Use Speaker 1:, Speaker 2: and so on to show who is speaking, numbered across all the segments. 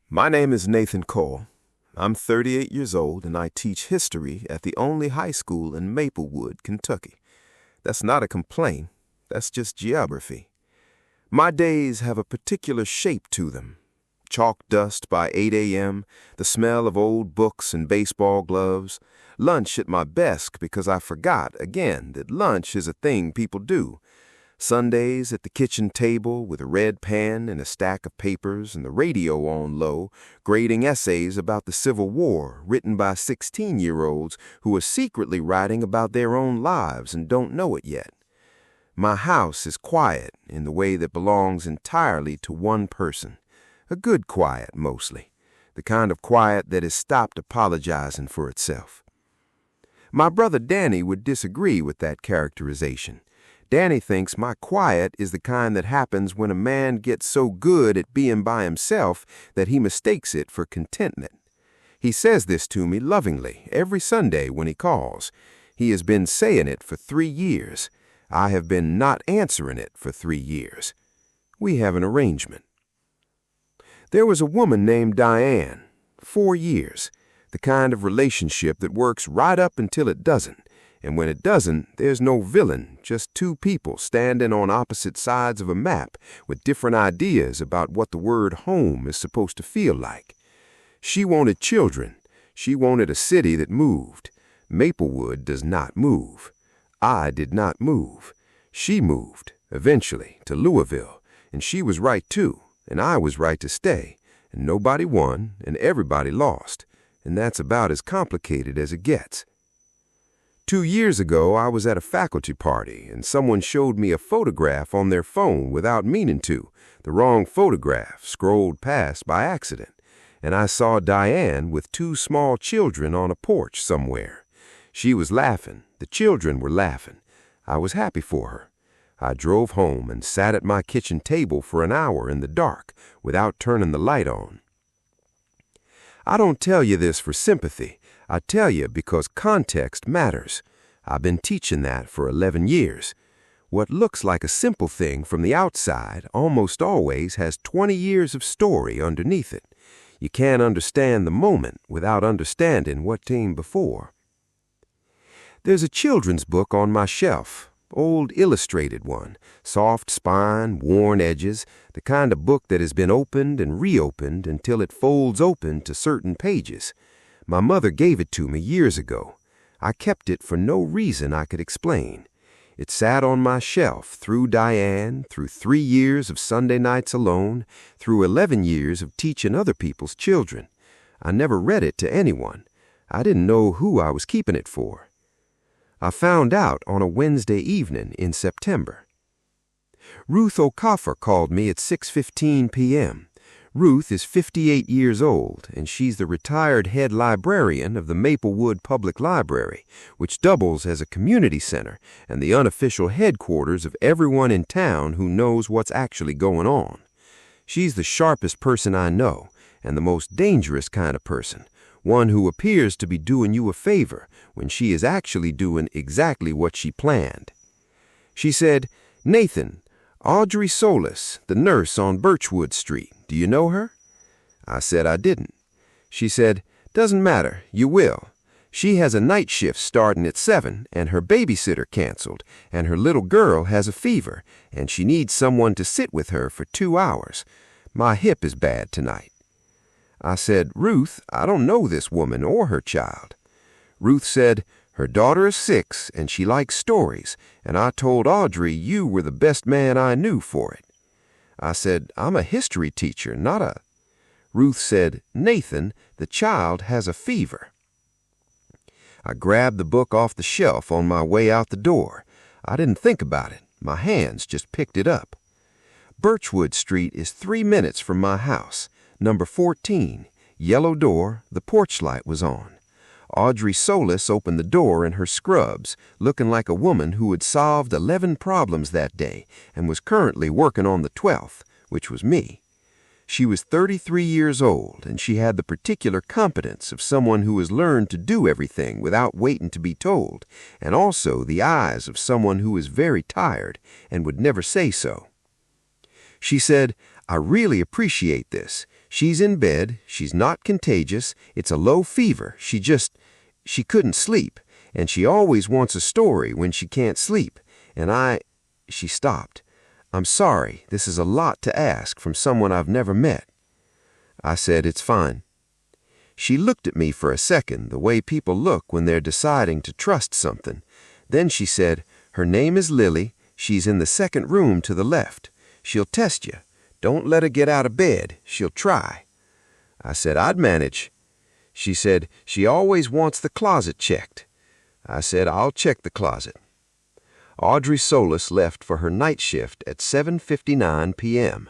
Speaker 1: My name is Nathan Cole. I'm 38 years old and I teach history at the only high school in Maplewood, Kentucky. That's not a complaint, that's just geography. My days have a particular shape to them. Chalk dust by 8 a.m., the smell of old books and baseball gloves, lunch at my desk because I forgot, again, that lunch is a thing people do. Sundays at the kitchen table with a red pen and a stack of papers and the radio on low, grading essays about the Civil War written by 16-year-olds who are secretly writing about their own lives and don't know it yet. My house is quiet in the way that belongs entirely to one person. A good quiet, mostly. The kind of quiet that has stopped apologizing for itself. My brother Danny would disagree with that characterization. Danny thinks my quiet is the kind that happens when a man gets so good at being by himself that he mistakes it for contentment. He says this to me lovingly every Sunday when he calls. He has been saying it for 3 years. I have been not answering it for 3 years. We have an arrangement. There was a woman named Diane, 4 years, the kind of relationship that works right up until it doesn't. And when it doesn't, there's no villain, just two people standing on opposite sides of a map with different ideas about what the word home is supposed to feel like. She wanted children. She wanted a city that moved. Maplewood does not move. I did not move. She moved, eventually, to Louisville, and she was right too, and I was right to stay, and nobody won, and everybody lost, and that's about as complicated as it gets. 2 years ago, I was at a faculty party, and someone showed me a photograph on their phone without meaning to. The wrong photograph scrolled past by accident, and I saw Diane with 2 small children on a porch somewhere. She was laughing. The children were laughing. I was happy for her. I drove home and sat at my kitchen table for an hour in the dark without turning the light on. I don't tell you this for sympathy. I tell you because context matters. I've been teaching that for 11 years. What looks like a simple thing from the outside almost always has 20 years of story underneath it. You can't understand the moment without understanding what came before. There's a children's book on my shelf, old illustrated one, soft spine, worn edges, the kind of book that has been opened and reopened until it folds open to certain pages. My mother gave it to me years ago. I kept it for no reason I could explain. It sat on my shelf through Diane, through 3 years of Sunday nights alone, through 11 years of teaching other people's children. I never read it to anyone. I didn't know who I was keeping it for. I found out on a Wednesday evening in September. Ruth O'Coffer called me at 6:15 p.m. Ruth is 58 years old, and she's the retired head librarian of the Maplewood Public Library, which doubles as a community center and the unofficial headquarters of everyone in town who knows what's actually going on. She's the sharpest person I know, and the most dangerous kind of person, one who appears to be doing you a favor when she is actually doing exactly what she planned. She said, "Nathan, Audrey Solis, the nurse on Birchwood Street. Do you know her?" I said I didn't. She said, "Doesn't matter, you will. She has a night shift starting at 7, and her babysitter canceled, and her little girl has a fever, and she needs someone to sit with her for 2 hours. My hip is bad tonight." I said, "Ruth, I don't know this woman or her child." Ruth said, "Her daughter is 6, and she likes stories, and I told Audrey you were the best man I knew for it." I said, "I'm a history teacher, not a—" Ruth said, "Nathan, the child has a fever." I grabbed the book off the shelf on my way out the door. I didn't think about it. My hands just picked it up. Birchwood Street is 3 minutes from my house, number 14, yellow door, the porch light was on. Audrey Solis opened the door in her scrubs, looking like a woman who had solved 11 problems that day and was currently working on the 12th, which was me. She was 33 years old, and she had the particular competence of someone who has learned to do everything without waiting to be told, and also the eyes of someone who is very tired and would never say so. She said, "I really appreciate this." She's in bed, she's not contagious, it's a low fever, she couldn't sleep, and she always wants a story when she can't sleep, and She stopped. I'm sorry, this is a lot to ask from someone I've never met. I said, it's fine. She looked at me for a second, the way people look when they're deciding to trust something. Then she said, her name is Lily, she's in the second room to the left. She'll test you. Don't let her get out of bed, she'll try. I said, I'd manage. She said, she always wants the closet checked. I said, I'll check the closet. Audrey Solis left for her night shift at 7:59 p.m.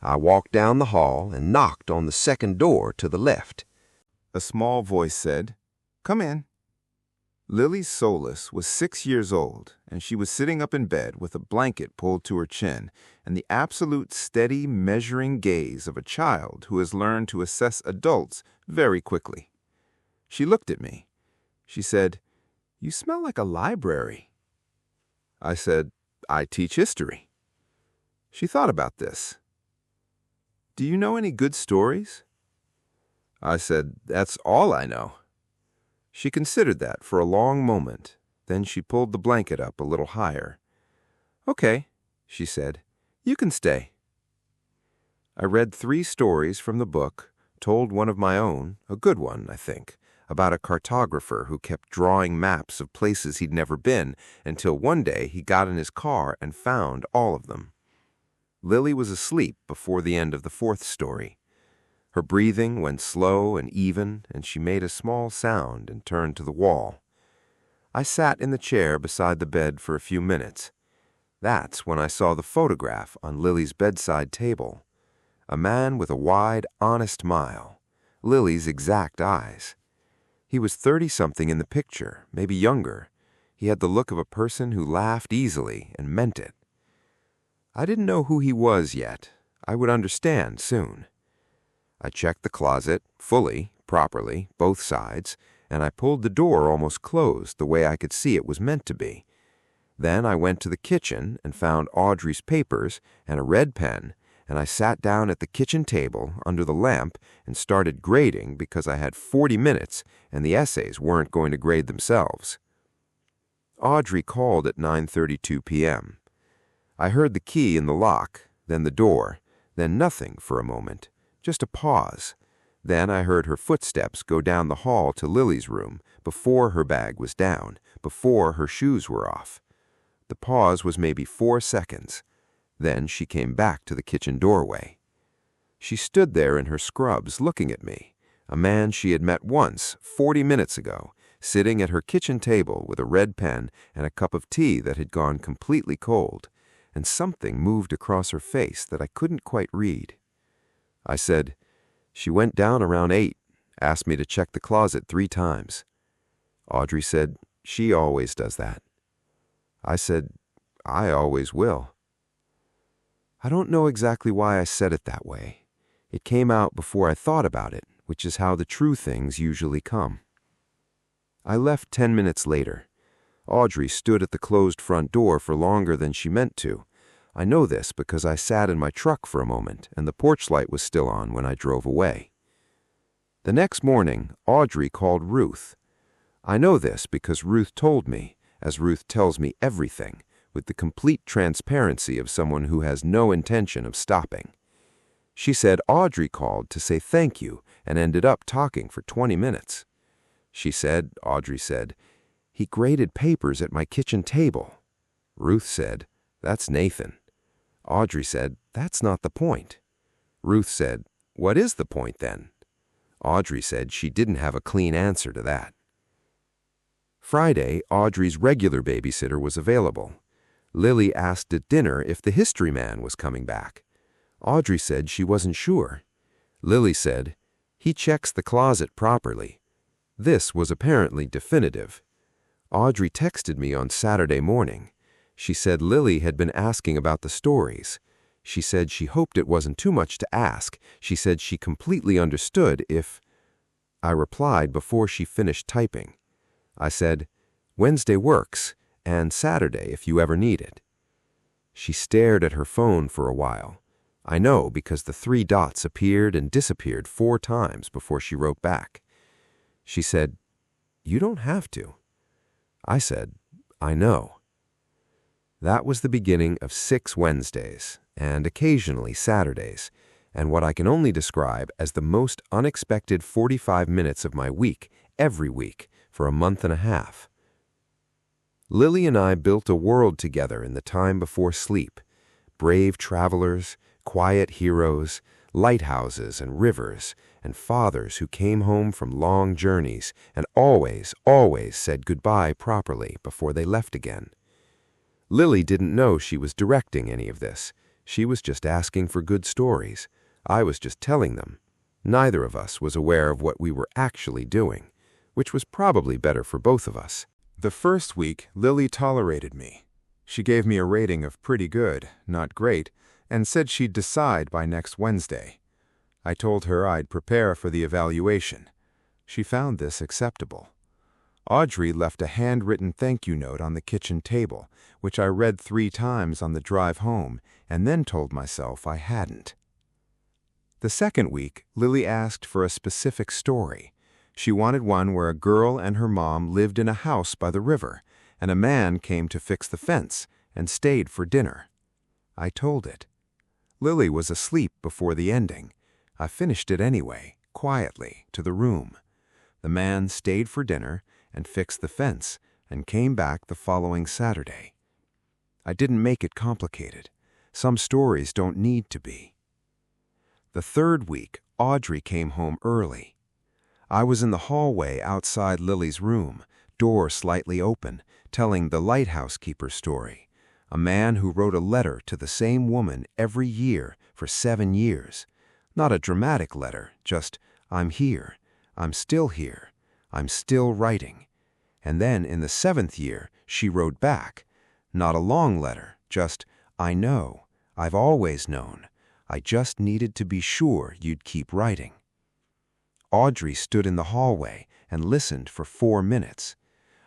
Speaker 1: I walked down the hall and knocked on the second door to the left. A small voice said, "Come in." Lily Solis was 6 years old, and she was sitting up in bed with a blanket pulled to her chin and the absolute steady, measuring gaze of a child who has learned to assess adults very quickly. She looked at me. She said, "You smell like a library." I said, "I teach history." She thought about this. "Do you know any good stories?" I said, "That's all I know." She considered that for a long moment. Then she pulled the blanket up a little higher. "Okay," she said, "you can stay." I read 3 stories from the book, told one of my own, a good one, I think, about a cartographer who kept drawing maps of places he'd never been until one day he got in his car and found all of them. Lily was asleep before the end of the 4th story. Her breathing went slow and even, and she made a small sound and turned to the wall. I sat in the chair beside the bed for a few minutes. That's when I saw the photograph on Lily's bedside table. A man with a wide, honest smile, Lily's exact eyes. He was 30-something in the picture, maybe younger. He had the look of a person who laughed easily and meant it. I didn't know who he was yet. I would understand soon. I checked the closet, fully, properly, both sides, and I pulled the door almost closed the way I could see it was meant to be. Then I went to the kitchen and found Audrey's papers and a red pen, and I sat down at the kitchen table under the lamp and started grading because I had 40 minutes and the essays weren't going to grade themselves. Audrey called at 9:32 p.m. I heard the key in the lock, then the door, then nothing for a moment. Just a pause. Then I heard her footsteps go down the hall to Lily's room before her bag was down, before her shoes were off. The pause was maybe 4 seconds. Then she came back to the kitchen doorway. She stood there in her scrubs looking at me, a man she had met once, 40 minutes ago, sitting at her kitchen table with a red pen and a cup of tea that had gone completely cold, and something moved across her face that I couldn't quite read. I said, "She went down around 8, asked me to check the closet 3 times. Audrey said, "She always does that." I said, "I always will." I don't know exactly why I said it that way. It came out before I thought about it, which is how the true things usually come. I left 10 minutes later. Audrey stood at the closed front door for longer than she meant to. I know this because I sat in my truck for a moment and the porch light was still on when I drove away. The next morning, Audrey called Ruth. I know this because Ruth told me, as Ruth tells me everything, with the complete transparency of someone who has no intention of stopping. She said Audrey called to say thank you and ended up talking for 20 minutes. Audrey said, "He graded papers at my kitchen table." Ruth said, "That's Nathan." Audrey said, "That's not the point." Ruth said, "What is the point then?" Audrey said she didn't have a clean answer to that. Friday, Audrey's regular babysitter was available. Lily asked at dinner if the history man was coming back. Audrey said she wasn't sure. Lily said, "He checks the closet properly." This was apparently definitive. Audrey texted me on Saturday morning. She said Lily had been asking about the stories. She said she hoped it wasn't too much to ask. She said she completely understood if... I replied before she finished typing. I said, "Wednesday works, and Saturday if you ever need it." She stared at her phone for a while. I know because the 3 dots appeared and disappeared 4 times before she wrote back. She said, "You don't have to." I said, "I know." That was the beginning of 6 Wednesdays, and occasionally Saturdays, and what I can only describe as the most unexpected 45 minutes of my week, every week, for a month and a half. Lily and I built a world together in the time before sleep. Brave travelers, quiet heroes, lighthouses and rivers, and fathers who came home from long journeys and always, always said goodbye properly before they left again. Lily didn't know she was directing any of this. She was just asking for good stories. I was just telling them. Neither of us was aware of what we were actually doing, which was probably better for both of us. The first week, Lily tolerated me. She gave me a rating of pretty good, not great, and said she'd decide by next Wednesday. I told her I'd prepare for the evaluation. She found this acceptable. Audrey left a handwritten thank you note on the kitchen table, which I read 3 times on the drive home, and then told myself I hadn't. The second week, Lily asked for a specific story. She wanted one where a girl and her mom lived in a house by the river, and a man came to fix the fence and stayed for dinner. I told it. Lily was asleep before the ending. I finished it anyway, quietly, to the room. The man stayed for dinner and fixed the fence and came back the following Saturday. I didn't make it complicated. Some stories don't need to be. The third week, Audrey came home early. I was in the hallway outside Lily's room, door slightly open, telling the lighthouse keeper story. A man who wrote a letter to the same woman every year for 7 years. Not a dramatic letter, just, "I'm here, I'm still here, I'm still writing." And then in the 7th year, she wrote back. Not a long letter, just, "I know, I've always known. I just needed to be sure you'd keep writing." Audrey stood in the hallway and listened for 4 minutes.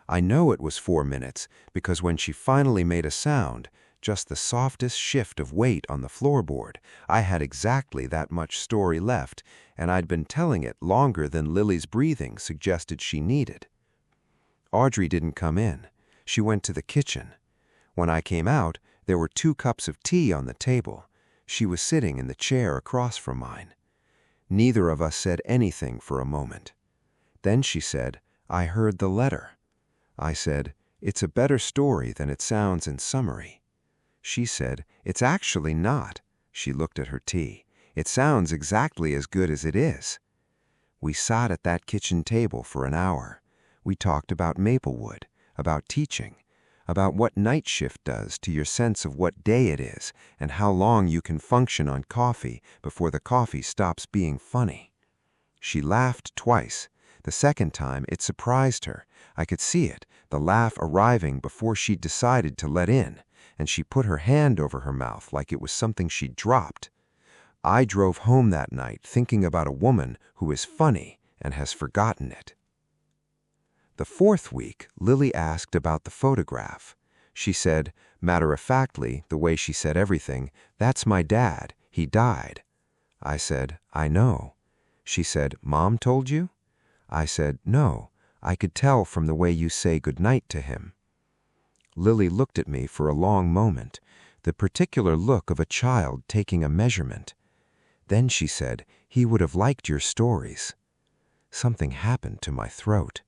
Speaker 1: I know it was 4 minutes because when she finally made a sound, just the softest shift of weight on the floorboard, I had exactly that much story left, and I'd been telling it longer than Lily's breathing suggested she needed. Audrey didn't come in. She went to the kitchen. When I came out, there were 2 cups of tea on the table. She was sitting in the chair across from mine. Neither of us said anything for a moment. Then she said, "I heard the letter." I said, "It's a better story than it sounds in summary." She said, "It's actually not." She looked at her tea. "It sounds exactly as good as it is." We sat at that kitchen table for an hour. We talked about Maplewood, about teaching, about what night shift does to your sense of what day it is and how long you can function on coffee before the coffee stops being funny. She laughed twice. The second time, it surprised her. I could see it, the laugh arriving before she'd decided to let in, and she put her hand over her mouth like it was something she'd dropped. I drove home that night thinking about a woman who is funny and has forgotten it. The 4th week, Lily asked about the photograph. She said, matter-of-factly, the way she said everything, "That's my dad. He died." I said, "I know." She said, "Mom told you?" I said, "No. I could tell from the way you say goodnight to him." Lily looked at me for a long moment, the particular look of a child taking a measurement. Then she said, "He would have liked your stories." Something happened to my throat.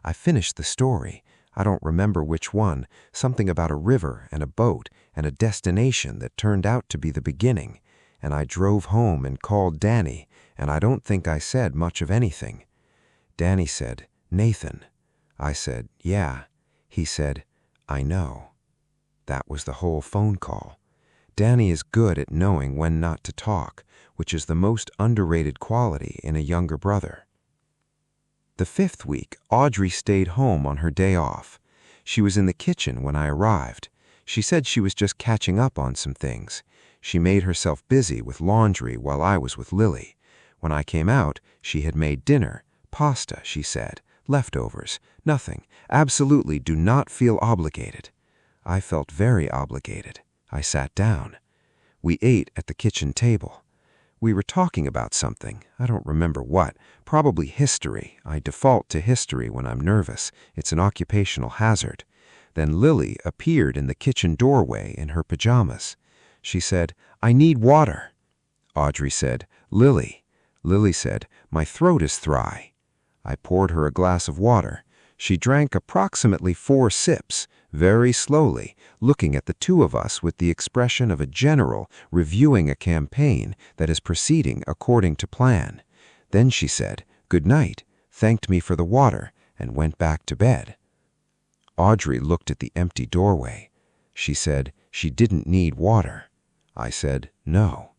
Speaker 1: I finished the story. I don't remember which one, something about a river and a boat and a destination that turned out to be the beginning, and I drove home and called Danny, and I don't think I said much of anything. Danny said, "Nathan." I said, "Yeah." He said, "I know." That was the whole phone call. Danny is good at knowing when not to talk, which is the most underrated quality in a younger brother. The 5th week, Audrey stayed home on her day off. She was in the kitchen when I arrived. She said she was just catching up on some things. She made herself busy with laundry while I was with Lily. When I came out, she had made dinner. Pasta, she said. Leftovers. Nothing. Absolutely do not feel obligated. I felt very obligated. I sat down.
Speaker 2: We ate at the kitchen table. We were talking about something. I don't remember what. Probably history. I default to history when I'm nervous. It's an occupational hazard. Then Lily appeared in the kitchen doorway in her pajamas. She said, "I need water." Audrey said, "Lily." Lily said, "My throat is dry." I poured her a glass of water. She drank approximately 4 sips, very slowly, looking at the two of us with the expression of a general reviewing a campaign that is proceeding according to plan. Then she said, "Good night," thanked me for the water, and went back to bed. Audrey looked at the empty doorway. She said she didn't need water. I said, "No."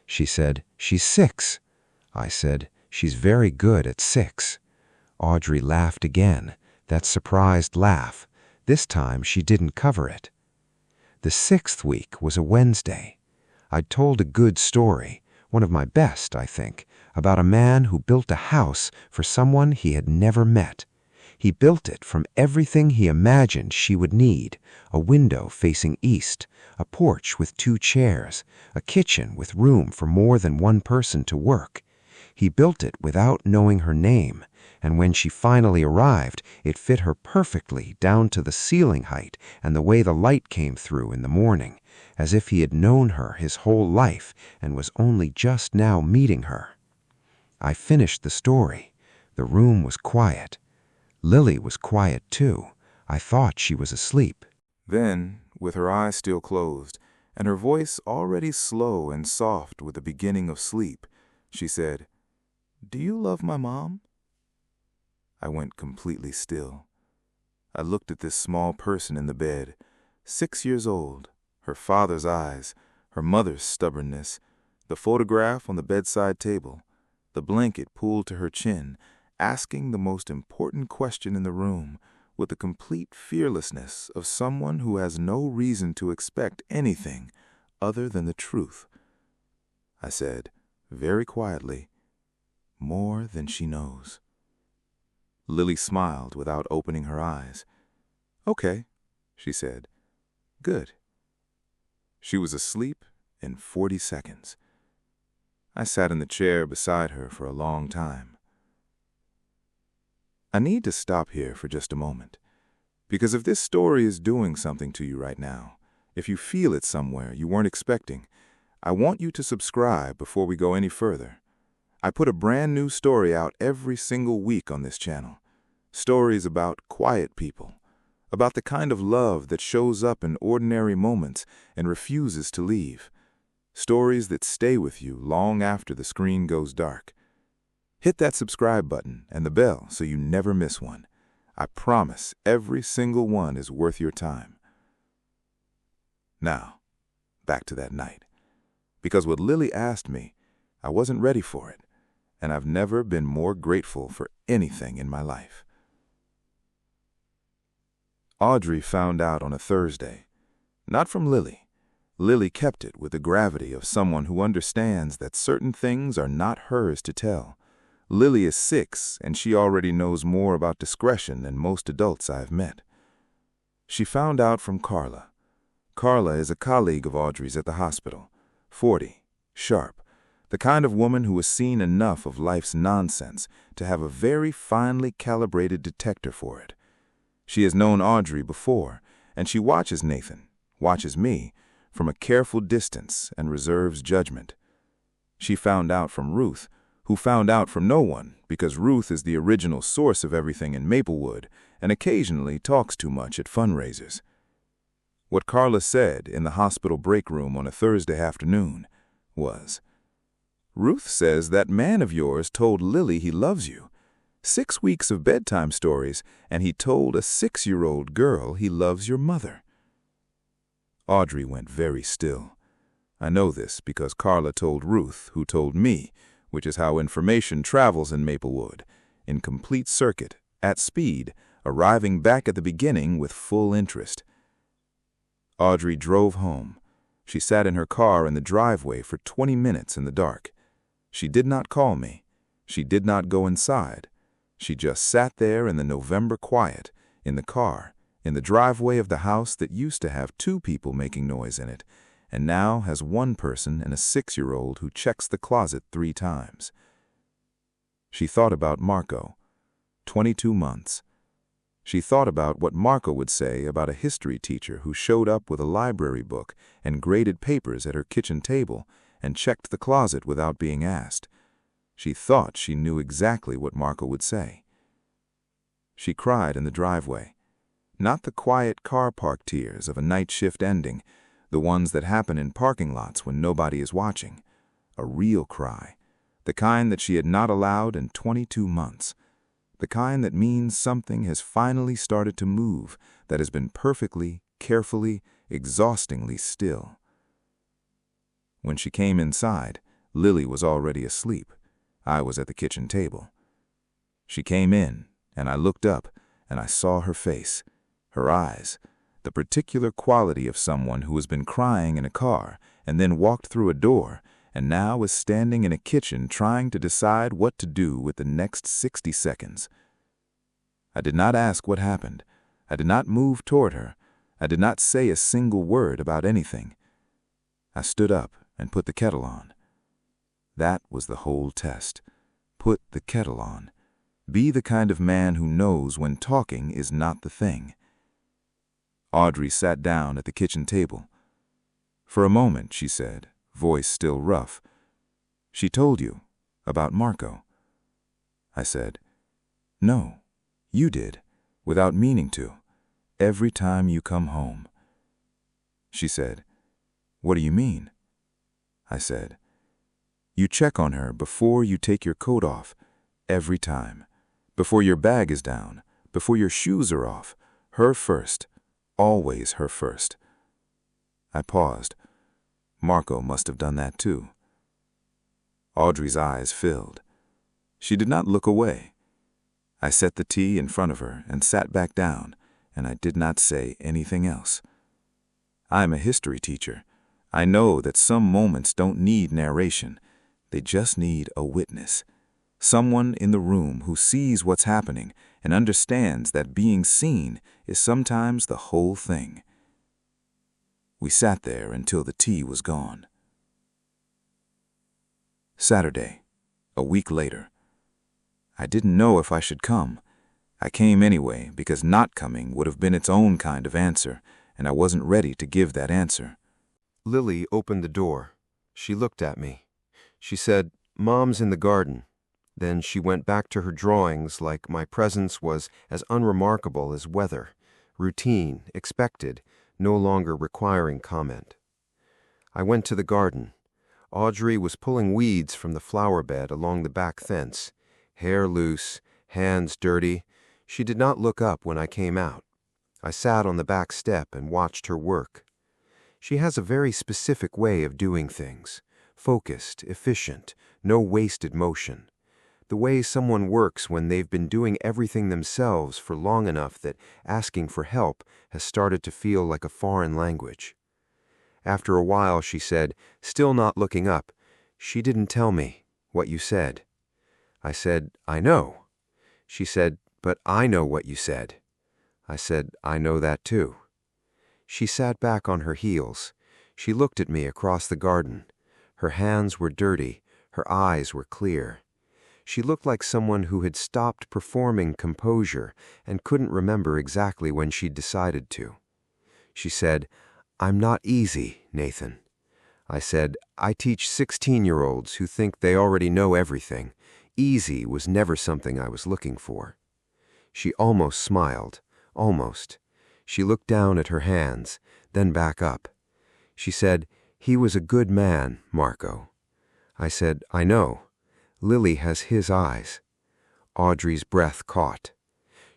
Speaker 2: She said, "She's 6." I said, "She's very good at 6." Audrey laughed again, that surprised laugh. This time she didn't cover it. The 6th week was a Wednesday. I'd told a good story, one of my best, I think, about a man who built a house for someone he had never met. He built it from everything he imagined she would need: a window facing east, a porch with 2 chairs, a kitchen with room for more than one person to work. He built it without knowing her name, and when she finally arrived, it fit her perfectly down to the ceiling height and the way the light came through in the morning, as if he had known her his whole life and was only just now meeting her. I finished the story. The room was quiet. Lily was quiet too. I thought she was asleep.
Speaker 1: Then, with her eyes still closed, and her voice already slow and soft with the beginning of sleep, she said, "Do you love my mom?" I went completely still. I looked at this small person in the bed, 6 years old, her father's eyes, her mother's stubbornness, the photograph on the bedside table, the blanket pulled to her chin, asking the most important question in the room with the complete fearlessness of someone who has no reason to expect anything other than the truth. I said, very quietly, "More than she knows." Lily smiled without opening her eyes. "Okay," she said. "Good." She was asleep in 40 seconds. I sat in the chair beside her for a long time. I need to stop here for just a moment, because if this story is doing something to you right now, if you feel it somewhere you weren't expecting, I want you to subscribe before we go any further. I put a brand new story out every single week on this channel. Stories about quiet people, about the kind of love that shows up in ordinary moments and refuses to leave. Stories that stay with you long after the screen goes dark. Hit that subscribe button and the bell so you never miss one. I promise every single one is worth your time. Now, back to that night. Because what Lily asked me, I wasn't ready for it, and I've never been more grateful for anything in my life. Audrey found out on a Thursday. Not from Lily. Lily kept it with the gravity of someone who understands that certain things are not hers to tell. Lily is 6, and she already knows more about discretion than most adults I've met. She found out from Carla. Carla is a colleague of Audrey's at the hospital, 40, sharp, the kind of woman who has seen enough of life's nonsense to have a very finely calibrated detector for it. She has known Audrey before, and she watches Nathan, watches me, from a careful distance and reserves judgment. She found out from Ruth, who found out from no one because Ruth is the original source of everything in Maplewood and occasionally talks too much at fundraisers. What Carla said in the hospital break room on a Thursday afternoon was, "Ruth says that man of yours told Lily he loves you. 6 weeks of bedtime stories, and he told a 6-year-old girl he loves your mother." Audrey went very still. I know this because Carla told Ruth, who told me, which is how information travels in Maplewood, in complete circuit, at speed, arriving back at the beginning with full interest. Audrey drove home. She sat in her car in the driveway for 20 minutes in the dark. She did not call me. She did not go inside. She just sat there in the November quiet, in the car, in the driveway of the house that used to have 2 people making noise in it,
Speaker 3: and now has one person and a 6-year-old who checks the closet 3 times. She thought about Marco, 22 months. She thought about what Marco would say about a history teacher who showed up with a library book and graded papers at her kitchen table and checked the closet without being asked. She thought she knew exactly what Marco would say. She cried in the driveway. Not the quiet car park tears of a night shift ending, the ones that happen in parking lots when nobody is watching. A real cry, the kind that she had not allowed in 22 months. The kind that means something has finally started to move, that has been perfectly, carefully, exhaustingly still. When she came inside, Lily was already asleep. I was at the kitchen table. She came in, and I looked up, and I saw her face, her eyes, the particular quality of someone who has been crying in a car and then walked through a door and now is standing in a kitchen trying to decide what to do with the next 60 seconds. I did not ask what happened. I did not move toward her. I did not say a single word about anything. I stood up and put the kettle on. That was the whole test. Put the kettle on. Be the kind of man who knows when talking is not the thing. Audrey sat down at the kitchen table. For a moment, she said, voice still rough. She told you about Marco. I said, no, you did, without meaning to, every time you come home. She said, what do you mean? I said, you check on her before you take your coat off, every time, before your bag is down, before your shoes are off, her first, always her first. I paused. Marco must have done that too. Audrey's eyes filled. She did not look away. I set the tea in front of her and sat back down, and I did not say anything else. I'm a history teacher. I know that some moments don't need narration. They just need a witness. Someone in the room who sees what's happening and understands that being seen is sometimes the whole thing. We sat there until the tea was gone. Saturday, a week later. I didn't know if I should come. I came anyway because not coming would have been its own kind of answer, and I wasn't ready to give that answer.
Speaker 1: Lily opened the door. She looked at me. She said, Mom's in the garden. Then she went back to her drawings like my presence was as unremarkable as weather, routine, expected, no longer requiring comment. I went to the garden. Audrey was pulling weeds from the flower bed along the back fence, hair loose, hands dirty. She did not look up when I came out. I sat on the back step and watched her work. She has a very specific way of doing things, focused, efficient, no wasted motion. The way someone works when they've been doing everything themselves for long enough that asking for help has started to feel like a foreign language. After a while, she said, still not looking up, she didn't tell me what you said. I said, I know. She said, but I know what you said. I said, I know that too. She sat back on her heels. She looked at me across the garden. Her hands were dirty. Her eyes were clear. She looked like someone who had stopped performing composure and couldn't remember exactly when she'd decided to. She said, I'm not easy, Nathan. I said, I teach 16-year-olds who think they already know everything. Easy was never something I was looking for. She almost smiled, almost. She looked down at her hands, then back up. She said, he was a good man, Marco. I said, I know. Lily has his eyes. Audrey's breath caught.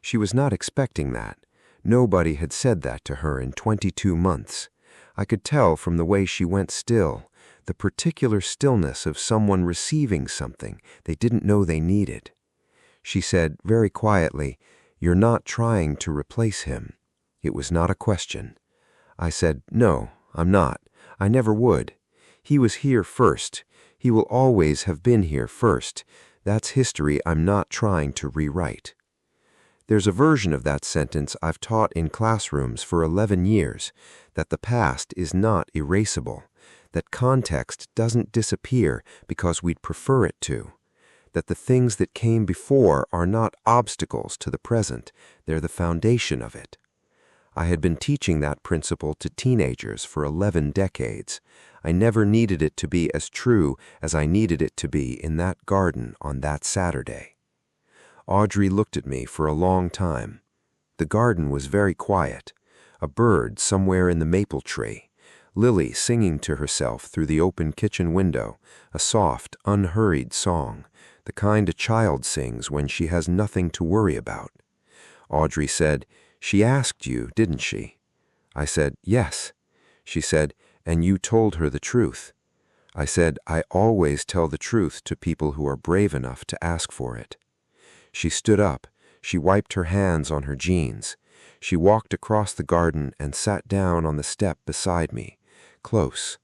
Speaker 1: She was not expecting that. Nobody had said that to her in 22 months. I could tell from the way she went still, the particular stillness of someone receiving something they didn't know they needed. She said very quietly, you're not trying to replace him. It was not a question. I said, no, I'm not. I never would. He was here first. He will always have been here first. That's history I'm not trying to rewrite.
Speaker 2: There's a version of that sentence I've taught in classrooms for 11 years, that the past is not erasable, that context doesn't disappear because we'd prefer it to, that the things that came before are not obstacles to the present, they're the foundation of it. I had been teaching that principle to teenagers for 11 decades. I never needed it to be as true as I needed it to be in that garden on that Saturday. Audrey looked at me for a long time. The garden was very quiet. A bird somewhere in the maple tree. Lily singing to herself through the open kitchen window, a soft, unhurried song, the kind a child sings when she has nothing to worry about. Audrey said, "She asked you, didn't she?" I said, "Yes." She said, "And you told her the truth." I said, "I always tell the truth to people who are brave enough to ask for it." She stood up. She wiped her hands on her jeans. She walked across the garden and sat down on the step beside me, close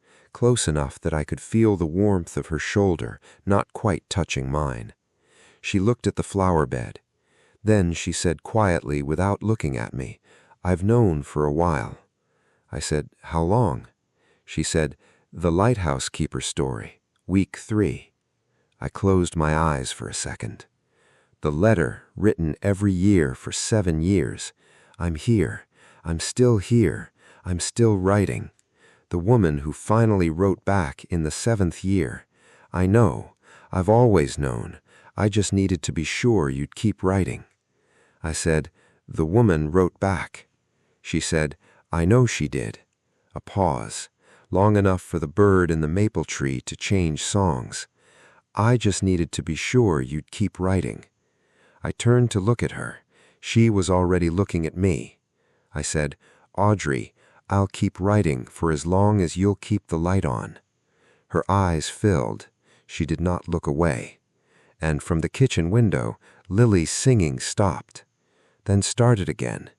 Speaker 2: enough that I could feel the warmth of her shoulder not quite touching mine. She looked at the flower bed. Then she said quietly, without looking at me, "I've known for a while." I said, "How long?" She said, "The lighthouse keeper story, week 3. I closed my eyes for a second. The letter, written every year for 7 years. I'm here. I'm still here. I'm still writing. The woman who finally wrote back in the 7th year. I know. I've always known. I just needed to be sure you'd keep writing." I said, "The woman wrote back." She said, "I know she did." A pause, long enough for the bird in the maple tree to change songs. "I just needed to be sure you'd keep writing." I turned to look at her. She was already looking at me. I said, "Audrey, I'll keep writing for as long as you'll keep the light on." Her eyes filled. She did not look away. And from the kitchen window, Lily's singing stopped. Then started again.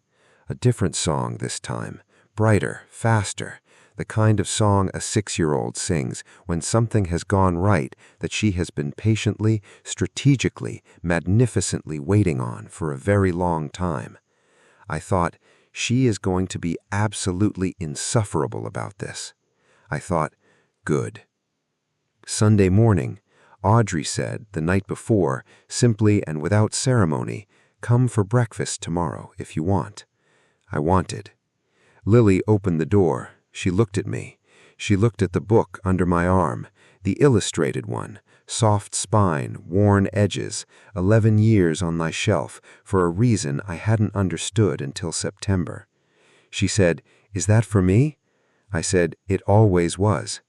Speaker 2: A different song this time, brighter, faster, the kind of song a 6-year-old sings when something has gone right that she has been patiently, strategically, magnificently waiting on for a very long time. I thought, she is going to be absolutely insufferable about this. I thought, good. Sunday morning, Audrey said, the night before, simply and without ceremony, "Come for breakfast tomorrow if you want." I wanted. Lily opened the door. She looked at me. She looked at the book under my arm, the illustrated one, soft spine, worn edges, 11 years on my shelf for a reason I hadn't understood until September. She said, "Is that for me?" I said, "It always was."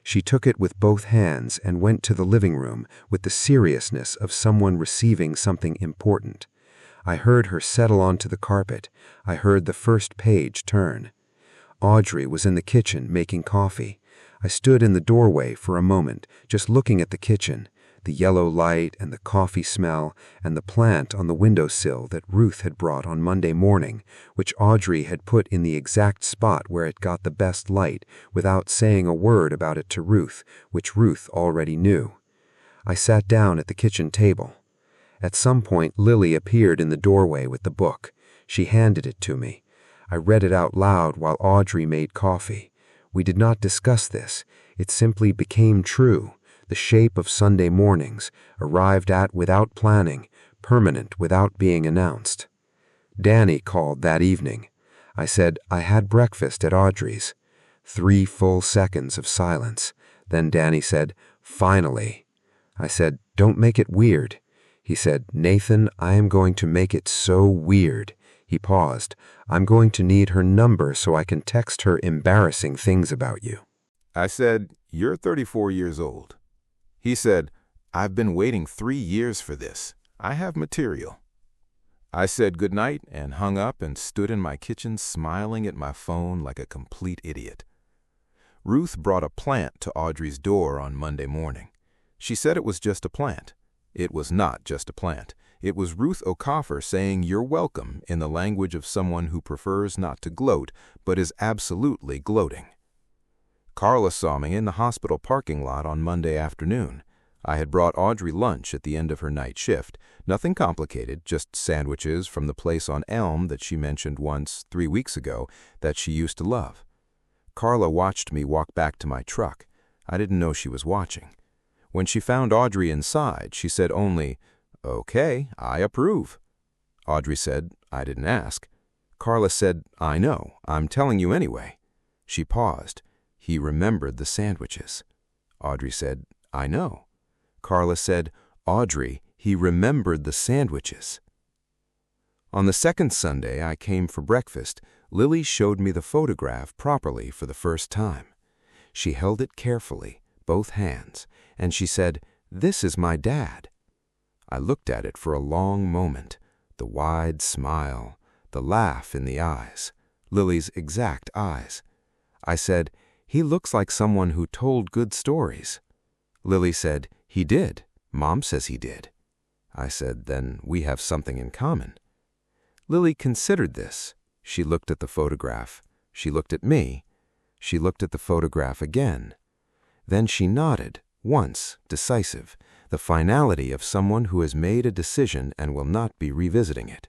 Speaker 2: She took it with both hands and went to the living room with the seriousness of someone receiving something important. I heard her settle onto the carpet. I heard the first page turn. Audrey was in the kitchen making coffee. I stood in the doorway for a moment, just looking at the kitchen, the yellow light and the coffee smell and the plant on the windowsill that Ruth had brought on Monday morning, which Audrey had put in the exact spot where it got the best light without saying a word about it to Ruth, which Ruth already knew. I sat down at the kitchen table. At some point, Lily appeared in the doorway with the book. She handed it to me. I read it out loud while Audrey made coffee. We did not discuss this. It simply became true. The shape of Sunday mornings, arrived at without planning, permanent without being announced. Danny called that evening. I said, "I had breakfast at Audrey's." 3 full seconds of silence. Then Danny said, "Finally." I said, "Don't make it weird." He said, "Nathan, I am going to make it so weird." He paused. "I'm going to need her number so I can text her embarrassing things about you."
Speaker 3: I said, "You're 34 years old." He said, "I've been waiting 3 years for this. I have material." I said goodnight and hung up and stood in my kitchen smiling at my phone like a complete idiot. Ruth brought a plant to Audrey's door on Monday morning. She said it was just a plant. It was not just a plant. It was Ruth O'Coffer saying "you're welcome" in the language of someone who prefers not to gloat, but is absolutely gloating. Carla saw me in the hospital parking lot on Monday afternoon. I had brought Audrey lunch at the end of her night shift. Nothing complicated, just sandwiches from the place on Elm that she mentioned once 3 weeks ago that she used to love. Carla watched me walk back to my truck. I didn't know she was watching. When she found Audrey inside, she said only, "Okay, I approve." Audrey said, "I didn't ask." Carla said, "I know, I'm telling you anyway." She paused. "He remembered the sandwiches." Audrey said, "I know." Carla said, "Audrey, he remembered the sandwiches." On the second Sunday I came for breakfast, Lily showed me the photograph properly for the first time. She held it carefully, both hands, and she said, "This is my dad." I looked at it for a long moment, the wide smile, the laugh in the eyes, Lily's exact eyes. I said, "He looks like someone who told good stories." Lily said, "He did. Mom says he did." I said, "Then we have something in common." Lily considered this. She looked at the photograph. She looked at me. She looked at the photograph again. Then she nodded, once, decisive, the finality of someone who has made a decision and will not be revisiting it.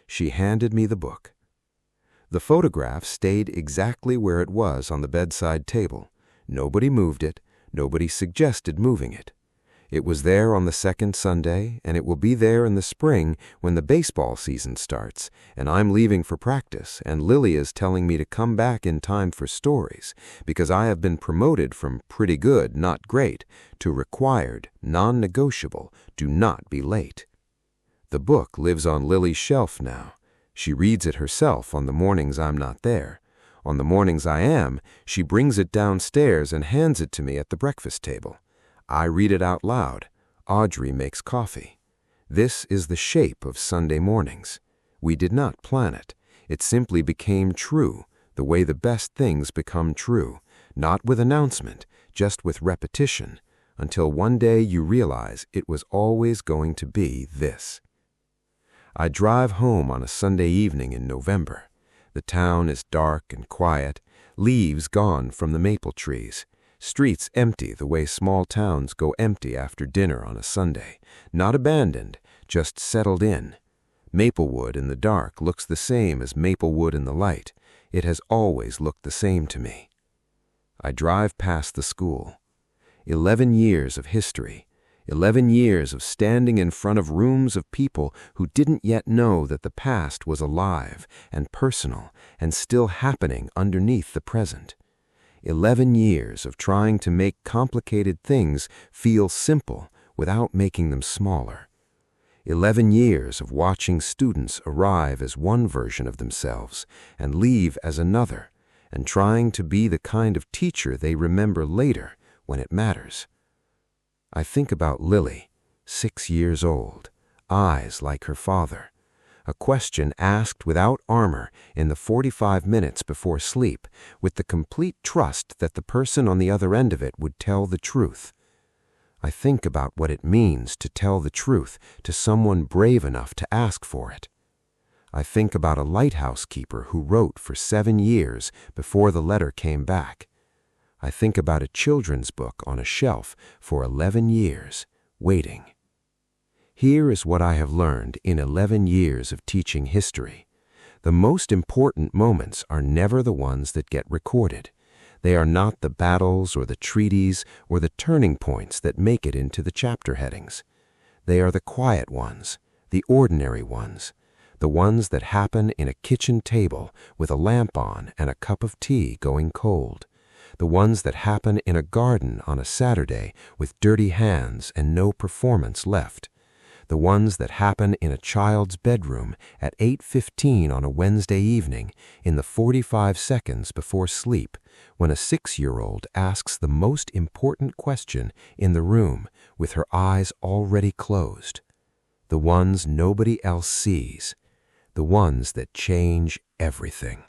Speaker 3: She handed me the book. The photograph stayed exactly where it was on the bedside table. Nobody moved it. Nobody suggested moving it. It was there on the second Sunday, and it will be there in the spring when the baseball season starts, and I'm leaving for practice, and Lily is telling me to come back in time for stories, because I have been promoted from pretty good, not great, to required, non-negotiable, do not be late. The book lives on Lily's shelf now. She reads it herself on the mornings I'm not there. On the mornings I am, she brings it downstairs and hands it to me at the breakfast table. I read it out loud. Audrey makes coffee. This is the shape of Sunday mornings. We did not plan it. It simply became true, the way the best things become true, not with announcement, just with repetition, until one day you realize it was always going to be this. I drive home on a Sunday evening in November. The town is dark and quiet, leaves gone from the maple trees. Streets empty the way small towns go empty after dinner on a Sunday, not abandoned, just settled in. Maplewood in the dark looks the same as Maplewood in the light. It has always looked the same to me. I drive past the school. 11 years of history, 11 years of standing in front of rooms of people who didn't yet know that the past was alive and personal and still happening underneath the present. 11 years of trying to make complicated things feel simple without making them smaller. 11 years of watching students arrive as one version of themselves and leave as another, and trying to be the kind of teacher they remember later when it matters. I think about Lily, 6 years old, eyes like her father. A question asked without armor in the 45 minutes before sleep, with the complete trust that the person on the other end of it would tell the truth. I think about what it means to tell the truth to someone brave enough to ask for it. I think about a lighthouse keeper who wrote for 7 years before the letter came back. I think about a children's book on a shelf for 11 years, waiting. Here is what I have learned in 11 years of teaching history. The most important moments are never the ones that get recorded. They are not the battles or the treaties or the turning points that make it into the chapter headings. They are the quiet ones, the ordinary ones, the ones that happen in a kitchen table with a lamp on and a cup of tea going cold, the ones that happen in a garden on a Saturday with dirty hands and no performance left, the ones that happen in a child's bedroom at 8:15 on a Wednesday evening in the 45 seconds before sleep when a 6-year-old asks the most important question in the room with her eyes already closed, the ones nobody else sees, the ones that change everything.